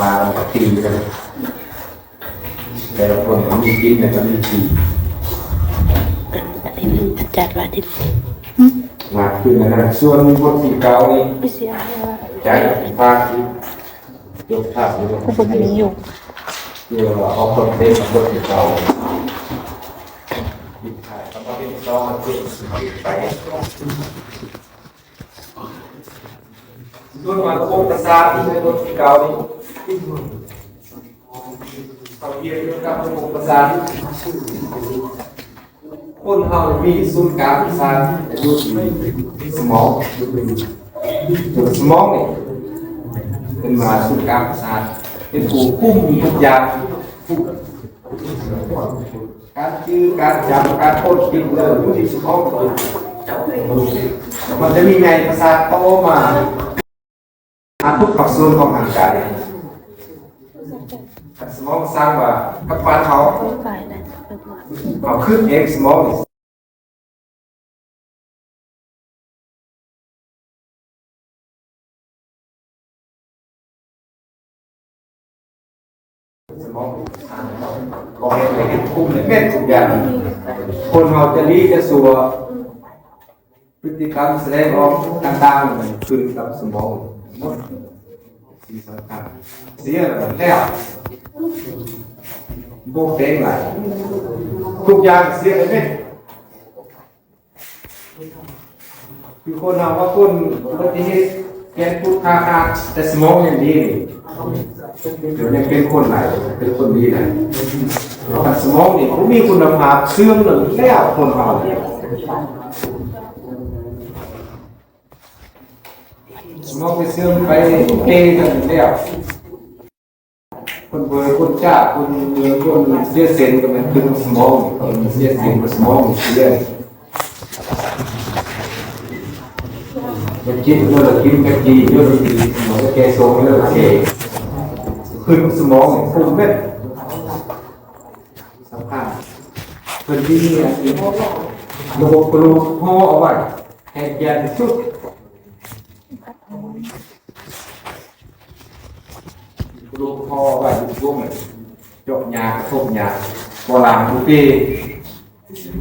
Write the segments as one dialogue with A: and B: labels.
A: มาตีกันแต่ละคนก็มีกินแต่ก็มีตี
B: อันนี้มันจัดว่าที่
A: มาขึ้นนะส่วนคนที่เก่านี่
B: ไม่เสียว่า
A: ใจภาคที่ยกภาพยก
B: คนนี้อยู่
A: เดี๋ยวเอาคนเต็มคนที่เก่ายิบถ่ายแล้วก็เป็นซองมาเก็บไปส่วนมาโคตรศาสตร์ที่เป็นคนที่เก่านี่เขาเรียนเรื่องการระบบประสาทคนเรามีศูนย์กลางประสาทอยู่ที่สมองตัวสมองนี่เป็นมาศูนย์กลางประสาทเป็นผู้คุมทุกอย่างการชื่อการจำการพูดกินเลยอยู่ที่สมองมันจะมีไงประสาทโตมาทุกส่วนของร่างกายสมองสร้างว่ากับบ้านเขาเอาขึ้นเองสมองสมองก็เห็นเห็นคุมในเม็ดทุกอย่างคนเราจะรีจะสัวพฤติกรรมแสดงออกต่างๆขึ้นกับสมองหมดสิ่งสำคัญเสียแล้วโบกเด้งไหลทุกอย่างเสียไปเนี่ยคือคนเราว่าคนปฏิเหตุแกนพูดคาแต่สมองยังดีเดี๋ยวยังเป็นคนไหนเป็นคนดีไหนแต่สมองนี่เขามีคุณภาพเสื่อมหรือแล้วคนเราสมองไปเสื่อมไปเกย์กันแล้วคนเบอร์คนจ้าคนเบอร์คนเสียเซนก็เป็นตึงสมองเสียเซนกับสมองเสียจะกินเมื่อกินกะทิเยอะดีสมองแกโซ่เยอะแกขึ้นสมองฟุ้งเม็ดสำคัญเป็นที่นี่ระบบกระดูกห่อเอาไว้ให้แกนสุดลูกพ่อว่าลูกพวกมันจบยาทบยาโบราณทุกปี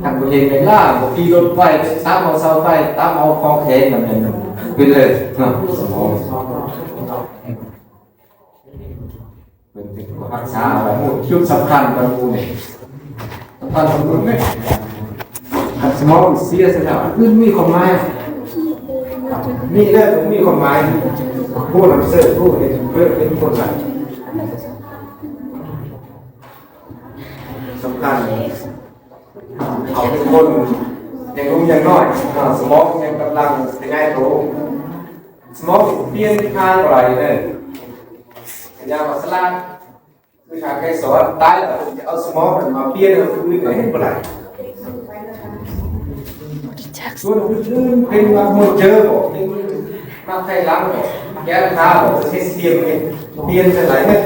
A: ทำตัวเองในล่าบางทีรถไฟตามเอาเสาไฟตามเอาคลองแขนแบบนั้นเป็นเลยสมองเป็นรักษาอะไรหมดชุดสำคัญบางคนเนี่ยสำคัญบางคนไหมสมองเสียสแล้วขึ้นมีความหมายมีเรื่องมีความหมายผู้นำเสนอผู้เห็นเพื่อเป็นคนไหนสำคัญเขาเป็นคนยังรู้ยังน้อยสมองยังกำลังเป็นไงโตสมองเปลี่ยนทางอะไรเนี่ยยามาสลาคือทางใครสอนตายแล้วจะเอาสมองมาเปลี่ยนเอาคือไหนเป็นไรส่วนอื่นเป็นมาหมดเจอบอกมาใครล้างบอกแก้ราคาบอกเสียเปลี่ยนเป็นไรเนี่ย